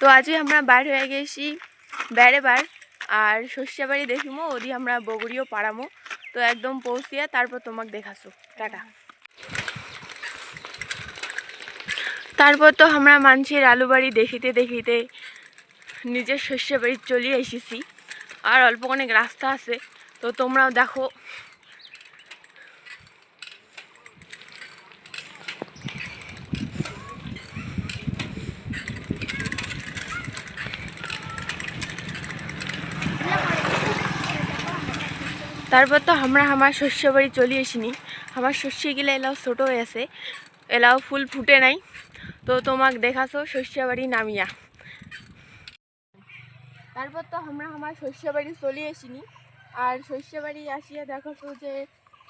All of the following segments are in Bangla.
তো আজই আমরা বাইর হয়ে গেছি বেড়েবার আর শস্যা বাড়ি দেখিমো ওদি আমরা বগুড়িও পাড়ামো। তো একদম পৌঁছিয়া তারপর তোমাকে দেখাছো। টাটা। তারপর তো আমরা মানুষের আলু বাড়ি দেখিতে দেখিতে নিজের শস্যা বাড়ি চলে এসেছি। আর অল্প অনেক রাস্তা আছে, তো তোমরাও দেখো। তারপর তো আমরা আমার শস্য বাড়ি চলে আসিনি। আমার শস্যগুলো এলাও ছোটো হয়ে আছে, এলাও ফুল ফুটে নাই। তো তোমাকে দেখাছো শস্য বাড়ি নামিয়া। তারপর তো আমরা আমার শস্য বাড়ি চলে আসিনি। আর শস্য বাড়ি আসিয়া দেখাছো যে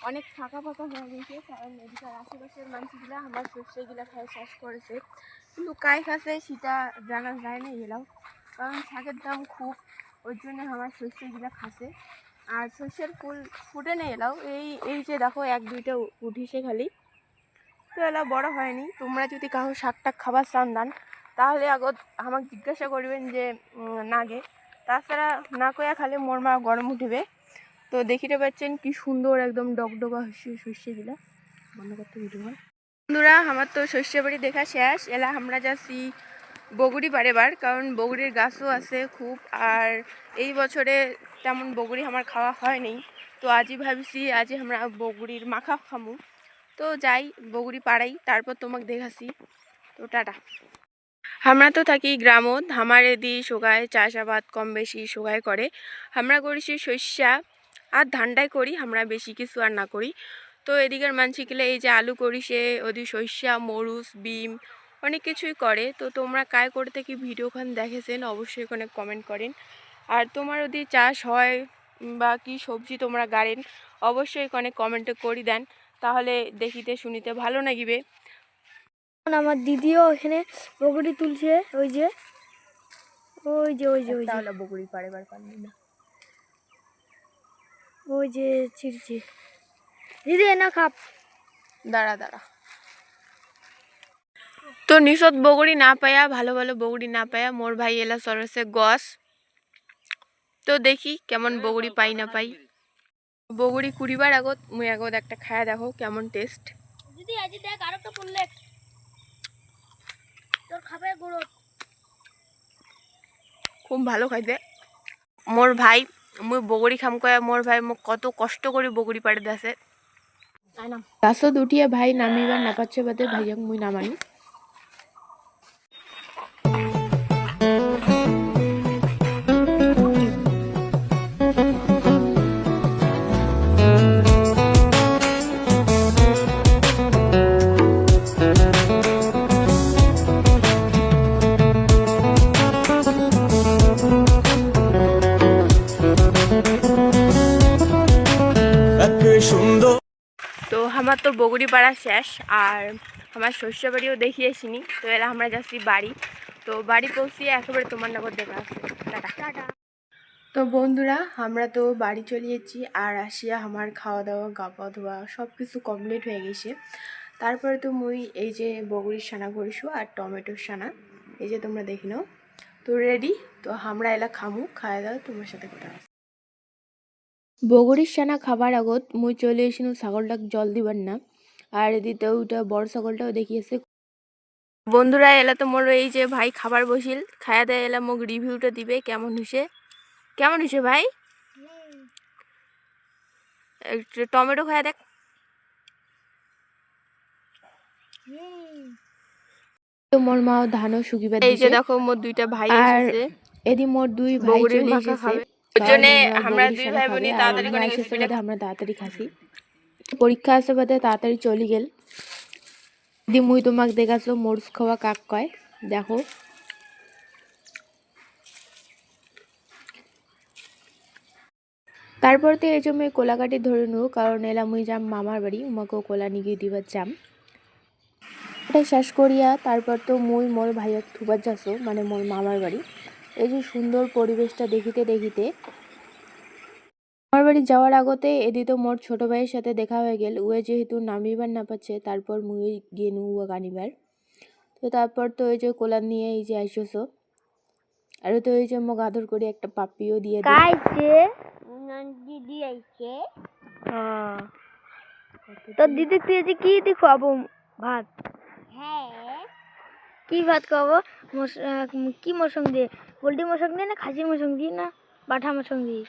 অনেক ফাঁকা ফাঁকা হয়ে গেছে, কারণ এদিকার আশেপাশের মানুষগুলা আমার শস্যগুলা খাই শেষ করেছে। কিন্তু কাই খাচ্ছে সেটা জানা যায় না এলাও, কারণ শাকের দাম খুব, ওই জন্য আমার শস্যগুলা খাচ্ছে। আর শস্যের ফুল ফুটে নেই এলাও, এই যে দেখো এক দুইটা উঠিছে খালি। তো এলাও বড় হয়নি। তোমরা যদি কারো শাক টাক খাবার চান দান তাহলে আগত আমাকে জিজ্ঞাসা করবেন যে নাগে, তাছাড়া না কয়া খালে মোর মা গরম উঠিবে। তো দেখিতে পাচ্ছেন কি সুন্দর একদম ডগডগা শস্যগুলা। বন্ধ করতে ভিডিও। বন্ধুরা আমার তো শস্য বাড়ি দেখা শেষ। এলা আমরা যাচ্ছি বগুড়ি পাড়েবার, কারণ বগুড়ির গাছও আছে খুব। আর এই বছরে তেমন বগুড়ি আমার খাওয়া হয়নি, তো আজই ভাবছি আজই আমরা বগুড়ির মাখা খামু। তো যাই বগুড়ি পাড়াই, তারপর তোমাকে দেখাচ্ছি। তো টাটা। আমরা তো থাকি গ্রামত, আমার এদি সোগায় চাষাবাদ কম বেশি সোগায় করে। আমরা করেছি শস্যা আর ধানটাই করি, আমরা বেশি কিছু আর না করি। তো এদিকের মানসিকলে এই যে আলু করিছে, ওদি শস্যা মরুচ বিম অনেক কিছুই করে। তো তোমরা কায় করে থেকে ভিডিওখান দেখেছেন অবশ্যই কোনো কমেন্ট করেন। আর তোমার ওদি চাষ হয় বা কি সবজি তোমরা গাড়েন অবশ্যই কোনো কমেন্টে করি দেন, তাহলে দেখিতে শুনিতে ভালো লাগিবে। আমার দিদিও এখানে বগুড়ি তুলছে, ওই যে ওই যে ওই যে ওই যে বগুড়ি পাড়েবার পারলি না, ওই যে ছিড়ছে। দিদি এনা খাপ। দাঁড়া দাঁড়া। তো নিশত বগুড়ি না পায়া, ভালো ভালো বগুড়ি না পায়া মোর ভাই এলা সরসে গছ। তো দেখি কেমন বগুড়ি পাই না পাই। বগুড়ি কুড়িবার আগত মুই আগত একটা খায়া দেখো কেমন টেস্ট। দিদি আজি দেখ আর একটা পড়লে তোর খাবে গুঁড়ো। খুব ভালো খাইতে মোর ভাই। মুই বগুড়ি খাম কয়া মোর ভাই মোক কত কষ্ট করে বগুড়ি পাড়ে দেছে। গাছত উঠিয়া ভাই নামিবার না পাচ্ছে বাদে ভাইয়াক মুই নামানি। তো আমার তো বগুড়ি পাড়া শেষ, আর আমার শস্য বাড়িও দেখিয়েছিনি। তো এলা আমরা যাচ্ছি বাড়ি। তো বাড়ি পৌঁছিয়ে একেবারে তোমার নগর দেখা আসছে। টাটা। তো বন্ধুরা আমরা তো বাড়ি চলে যাচ্ছি, আর আসিয়া আমার খাওয়া দাওয়া গাপা ধোয়া সব কিছু কমপ্লিট হয়ে গেছে। তারপরে তো মুই এই যে বগুড়ির সানা করিসু আর টমেটোর সানা, এই যে তোমরা দেখি নাও। তো রেডি। তো আমরা এলা খামু, খাওয়া দাওয়া তোমার সাথে কথা আছে। বগুড়ির সানা খাবার আগত মুই চলে এসিনু ছাগলটাক জল দিবার না। আর এদিকে ওইটা বড় ছাগলটাও দেখিয়েছে। বন্ধুরা এলা তো মোর এই যে ভাই খাবার বসিল, খায়া দেয় এলা মোক রিভিউটা দিবে কেমন হয়েছে। কেমন হয়েছে ভাই? একটু টমেটো খায়া দেখ। মোর মা ধানও শুকিবার দিছে। এই যে দেখো মোর দুইটা ভাই এসেছে, এদি মোর দুই ভাই চলে এসেছে। ওই জন্য আমরা দুই ভাই বোনই তাড়াতাড়ি করে গেছি, আমরা তাড়াতাড়ি খাসি। পরীক্ষা আছে বাদে তাড়াতাড়ি চলে গেল। দি মুই তোমাক দেখাছো মরুচ খাওয়া কাক কয়, দেখো। তারপর তো এই যে মুই কোলাকাটি ধরে নেব, কারণ এলা মুই যাম মামার বাড়ি, উমাকেও কোলা নিগিয়ে দিবার যাম। এটা শেষ করিয়া তারপর তো মুই মোর ভাইয়াক থুবার যাচ্ছ, মানে মোর মামার বাড়ি। এই যে সুন্দর পরিবেশটা দেখিতে দেখিতে আমার বাড়ি যাওয়ার আগতে এদিকে মোর ছোট ভাইয়ের সাথে দেখা হয়ে গেল। উয়ে যেহেতু নামিবার না পাচ্ছে, তারপর মুই গিয়ে নু আনিবার। তো তারপর তো এই যে কোলা নিয়ে এই যে আইসছো। আর তো এই যে মোক আদর করে একটা পাপ্পিও দিয়ে দিই। কাইছে দিদি আইছে। তোর দিদি তুই যে কি দি খাবো ভাত? হ্যাঁ কি ভাত খাবো? কি মশং দিয়ে? পোল্ট্রি মশং দিয়ে না খাসির মশং দিয়ে না বাটা মশং দিয়ে?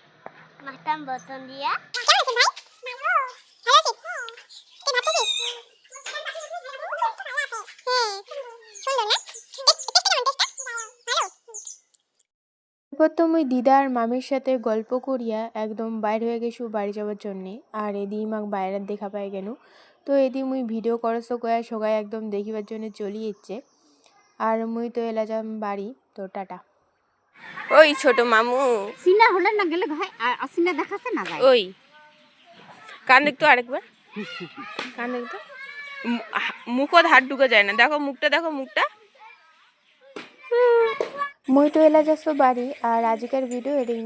মাস্টার বতন দিয়া। এরপর তো মুই দিদা আর মামির সাথে গল্প করিয়া একদম বাইর হয়ে গেছু বাড়ি যাওয়ার জন্যে। আর এদি মাক বাইরের দেখা পাই গেল। তো এদি মুই ভিডিও করছ কয়া সবাই একদম দেখিবার জন্য চলি ইচ্ছে। আর মুই তো এলা যাম বাড়ি, তো টাটা। ওই ছোট মামু সিনা হলে না গেলে ভাই আর সিনা দেখাছে না যায়। ওই কান দেখতো আরেকবার, কান দেখতো, মুখত হাত ঢুকে যায় না, দেখো মুখটা, দেখো মুখটা। মুই তো এলা যাচ্ছ বাড়ি, আর আজকের ভিডিও এডিং